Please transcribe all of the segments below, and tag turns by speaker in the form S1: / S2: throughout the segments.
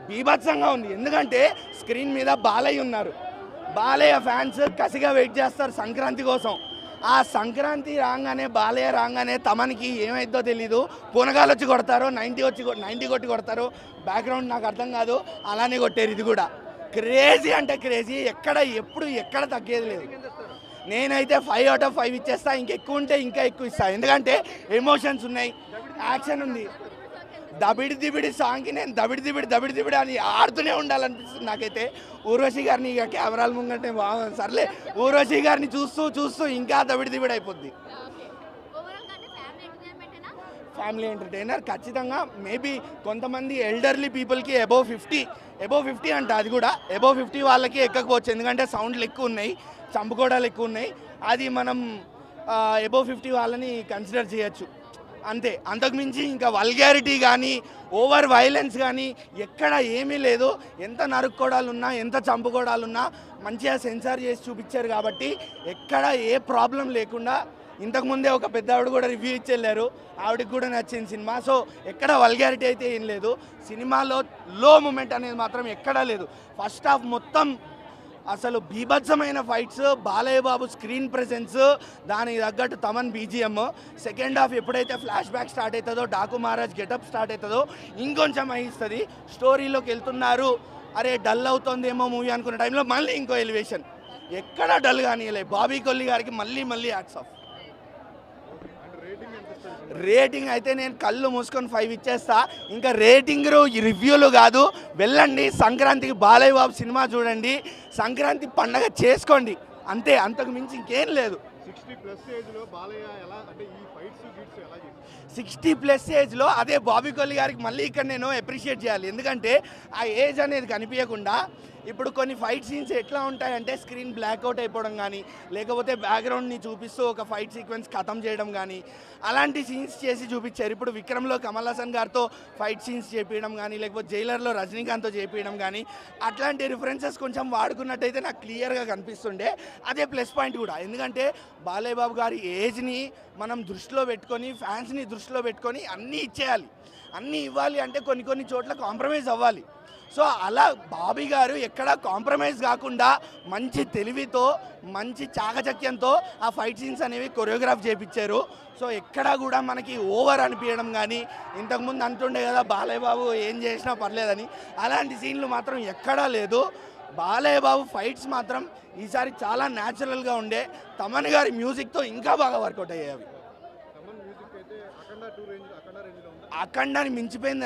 S1: బీభత్సంగా ఉంది. ఎందుకంటే స్క్రీన్ మీద బాలయ్య ఉన్నారు. బాలయ్య ఫ్యాన్స్ కసిగా వెయిట్ చేస్తారు సంక్రాంతి కోసం. ఆ సంక్రాంతి రాగానే బాలయ్య రాగానే తమనికి ఏమైద్దో తెలీదు, పూనగాలు వచ్చి కొడతారో 90 కొట్టి కొడతారో, బ్యాక్గ్రౌండ్ నాకు అర్థం కాదు, అలానే కొట్టారు. ఇది కూడా క్రేజీ అంటే క్రేజీ, ఎక్కడ తగ్గేది లేదు. నేనైతే 5 out of 5 ఇచ్చేస్తా. ఇంకెక్కువ ఉంటే ఇంకా ఎక్కువ ఇస్తా, ఎందుకంటే ఎమోషన్స్ ఉన్నాయి, యాక్షన్ ఉంది. దబిడి దిబిడి సాంగ్కి నేను దబిడి దిబిడి అని ఆడుతూనే ఉండాలనిపిస్తుంది నాకైతే. ఊర్వశి గారిని ఇక కెమెరాల ముంగంటే బాగుంది, సర్లే ఊర్వశి గారిని చూస్తూ ఇంకా దబిడి అయిపోద్ది. ఫ్యామిలీ ఎంటర్టైనర్ ఖచ్చితంగా. మేబీ కొంతమంది ఎల్డర్లీ పీపుల్కి అబోవ్ 50 అంట, అది కూడా అబోవ్ 50 వాళ్ళకి ఎక్కకపోవచ్చు, ఎందుకంటే సౌండ్లు ఎక్కువ ఉన్నాయి, చంపుకోవడాలు ఎక్కువ ఉన్నాయి. అది మనం అబోవ్ 50 వాళ్ళని కన్సిడర్ చేయొచ్చు అంతే. అంతకుమించి ఇంకా వల్గారిటీ కానీ ఓవర్ వైలెన్స్ కానీ ఎక్కడ ఏమీ లేదు. ఎంత నరుక్కోవడాలున్నా ఎంత చంపుకోవడాలున్నా మంచిగా సెన్సార్ చేసి చూపించారు కాబట్టి ఎక్కడ ఏ ప్రాబ్లం లేకుండా. ఇంతకుముందే ఒక పెద్ద ఆవిడ కూడా రివ్యూ ఇచ్చి వెళ్ళారు, ఆవిడకి కూడా నచ్చింది సినిమా. సో ఎక్కడ వల్గారిటీ అయితే ఏం లేదు సినిమాలో. లో మూమెంట్ అనేది మాత్రం ఎక్కడా లేదు. ఫస్ట్ హాఫ్ మొత్తం అసలు బీభత్సమైన fights, Balayya Babu screen presence, దానికి తగ్గట్టు తమన్ బీజిఎం. సెకండ్ హాఫ్ ఎప్పుడైతే ఫ్లాష్ బ్యాక్ స్టార్ట్ అవుతుందో, డాకు మహారాజ్ గెటప్ స్టార్ట్ అవుతుందో ఇంకొంచెం అహిస్తుంది. స్టోరీలోకి వెళ్తున్నారు, అరే డల్ అవుతుందేమో మూవీ అనుకున్న టైంలో మళ్ళీ ఇంకో ఎలివేషన్. ఎక్కడ డల్ కానీయలే. బాబీ కొల్లి గారికి మళ్ళీ హ్యాట్స్ ఆఫ్. రేటింగ్ అయితే నేను కళ్ళు మూసుకొని 5 ఇచ్చేస్తా. ఇంకా రేటింగ్ రివ్యూలు కాదు, వెళ్ళండి సంక్రాంతికి బాలయ్య బాబు సినిమా చూడండి, సంక్రాంతి పండగ చేసుకోండి అంతే, అంతకు మించి ఇంకేం లేదు. 60+ ఏజ్లో అదే బాబీ కొల్లి గారికి మళ్ళీ ఇక్కడ నేను అప్రిషియేట్ చేయాలి, ఎందుకంటే ఆ ఏజ్ అనేది కనిపించకుండా. ఇప్పుడు కొన్ని ఫైట్ సీన్స్ ఎట్లా ఉంటాయంటే స్క్రీన్ బ్లాక్అవుట్ అయిపోవడం కానీ, లేకపోతే బ్యాక్గ్రౌండ్ని చూపిస్తూ ఒక ఫైట్ సీక్వెన్స్ ఖతం చేయడం కానీ, అలాంటి సీన్స్ చేసి చూపించారు. ఇప్పుడు విక్రమ్లో కమల్ హాసన్ గారితో ఫైట్ సీన్స్ చేపించడం కానీ, లేకపోతే జైలర్లో రజనీకాంత్తో చేపించడం కానీ, అట్లాంటి రిఫరెన్సెస్ కొంచెం వాడుకున్నట్టయితే నాకు క్లియర్గా కనిపిస్తుండే. అదే ప్లస్ పాయింట్ కూడా, ఎందుకంటే బాలయ్య బాబు గారి ఏజ్ని మనం దృష్టిలో పెట్టుకొని, ఫ్యాన్స్ని దృష్టిలో పెట్టుకొని అన్నీ ఇచ్చేయాలి. అన్నీ ఇవ్వాలి అంటే కొన్ని చోట్ల కాంప్రమైజ్ అవ్వాలి. సో అలా బాబీ గారు ఎక్కడ కాంప్రమైజ్ కాకుండా మంచి తెలివితో, మంచి చాకచక్యంతో ఆ ఫైట్ సీన్స్ అనేవి కొరియోగ్రాఫ్ చేయించారు. సో ఎక్కడా కూడా మనకి ఓవర్ అనిపించడం కానీ, ఇంతకుముందు అంటుండే కదా బాలయ్య బాబు ఏం చేసినా పర్లేదని, అలాంటి సీన్లు మాత్రం ఎక్కడా లేదు. బాలయ్య బాబు ఫైట్స్ మాత్రం ఈసారి చాలా న్యాచురల్గా ఉండే. తమన్ గారి మ్యూజిక్తో ఇంకా బాగా వర్కౌట్ అయ్యేవి. అఖండాని మించిపోయింది,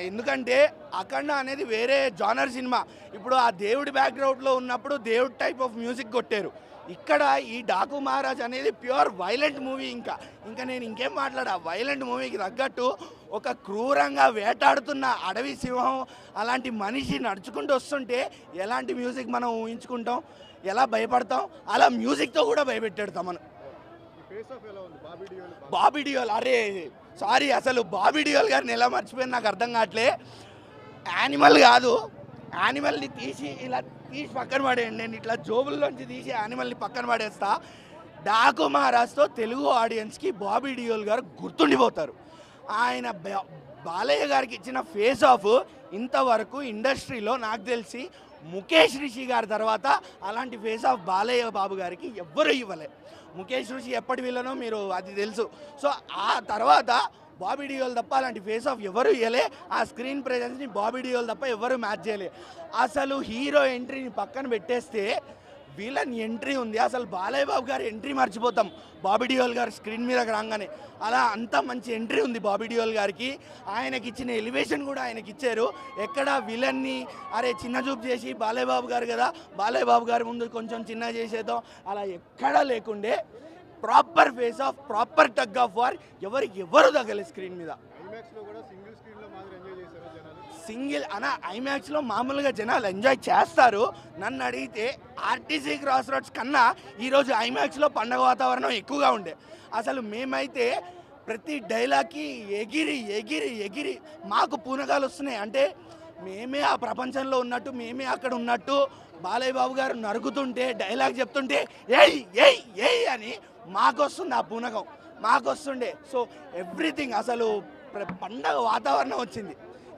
S1: ఎందుకంటే అఖండ అనేది వేరే జానర్ సినిమా. ఇప్పుడు ఆ దేవుడి బ్యాక్గ్రౌండ్లో ఉన్నప్పుడు దేవుడి టైప్ ఆఫ్ మ్యూజిక్ కొట్టారు. ఇక్కడ ఈ డాకు మహారాజ్ అనేది ప్యూర్ వైలెంట్ మూవీ. ఇంకా నేను ఇంకేం మాట్లాడా, వైలెంట్ మూవీకి తగ్గట్టు ఒక క్రూరంగా వేటాడుతున్న అడవి సింహం అలాంటి మనిషి నడుచుకుంటూ వస్తుంటే ఎలాంటి మ్యూజిక్ మనం ఊహించుకుంటాం, ఎలా భయపడతాం, అలా మ్యూజిక్తో కూడా భయపెట్టాడు తమను. బాబీ డియోల్, అరే సారీ, అసలు బాబీ డియోల్ గారిని ఎలా మర్చిపోయింది నాకు అర్థం కావట్లే. యానిమల్ కాదు, యానిమల్ని తీసి పక్కన పడేయండి, నేను ఇట్లా జోబుల్లోంచి తీసి యానిమల్ని పక్కన పడేస్తా. డాకు మహారాజ్తో తెలుగు ఆడియన్స్కి బాబీ డియోల్ గారు గుర్తుండిపోతారు. ఆయన బాలయ్య గారికి ఇచ్చిన ఫేస్ ఆఫ్ ఇంతవరకు ఇండస్ట్రీలో నాకు తెలిసి ముఖేష్ రిషి గారి తర్వాత అలాంటి ఫేస్ ఆఫ్ బాలయ్య బాబు గారికి ఎవ్వరూ ఇవ్వలే. ముఖేష్ రిషి ఎప్పటి వీళ్ళనో మీరు అది తెలుసు. సో ఆ తర్వాత బాబీ డియోల్ తప్ప అలాంటి ఫేస్ ఆఫ్ ఎవరు ఇవ్వలే. ఆ స్క్రీన్ ప్రెజెన్స్ని బాబీ డియోల్ తప్ప ఎవరు మ్యాచ్ చేయలే. అసలు హీరో ఎంట్రీని పక్కన పెట్టేస్తే విలన్ ఎంట్రీ ఉంది. అసలు బాలయ్య బాబు గారి ఎంట్రీ మర్చిపోతాం బాబీ డియోల్ గారు స్క్రీన్ మీదకి రాగానే. అలా అంత మంచి ఎంట్రీ ఉంది బాబీ డియోల్ గారికి. ఆయనకి ఇచ్చిన ఎలివేషన్ కూడా ఆయనకి ఇచ్చారు. ఎక్కడ విలన్ని అరే చిన్న చూపు చేసి బాలయ్య బాబు గారు కదా, బాలయ్య బాబు గారి ముందు కొంచెం చిన్న చేసేద్దాం అలా ఎక్కడా లేకుండే proper face of, proper tug of war, ఎవరు తగ్గలేదు స్క్రీన్ మీద. సింగిల్ అన్న ఐమాక్స్లో మామూలుగా జనాలు ఎంజాయ్ చేస్తారు. నన్ను అడిగితే ఆర్టీసీ క్రాస్ రోడ్స్ కన్నా ఈరోజు ఐమాక్స్లో పండగ వాతావరణం ఎక్కువగా ఉండే. అసలు మేమైతే ప్రతి డైలాగ్కి ఎగిరి మాకు పూనకాలు వస్తున్నాయి. అంటే మేమే ఆ ప్రపంచంలో ఉన్నట్టు, మేమే అక్కడ ఉన్నట్టు. బాలయ్య బాబు గారు నరుకుతుంటే, డైలాగ్ చెప్తుంటే ఏయ్ అని మాకొస్తుంది, ఆ పూనకం మాకొస్తుండే. సో ఎవ్రీథింగ్ అసలు పండగ వాతావరణం వచ్చింది.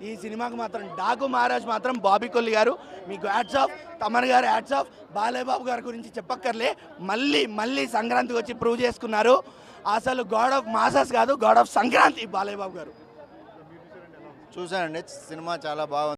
S1: ఈ సినిమాకి మాత్రం డాకు మహారాజ్ మాత్రం బాబీ కొల్లి గారు మీకు హ్యాట్స్ ఆఫ్, తమన్ గారు హ్యాట్స్ ఆఫ్, బాలయ్య బాబు గారి గురించి చెప్పక్కర్లే, మళ్ళీ మళ్ళీ సంక్రాంతికి వచ్చి ప్రూవ్ చేసుకున్నారు. అసలు గాడ్ ఆఫ్ మాసస్ కాదు, గాడ్ ఆఫ్ సంక్రాంతి బాలయ్య బాబు గారు.
S2: చూశానండి, సినిమా చాలా బాగుంది.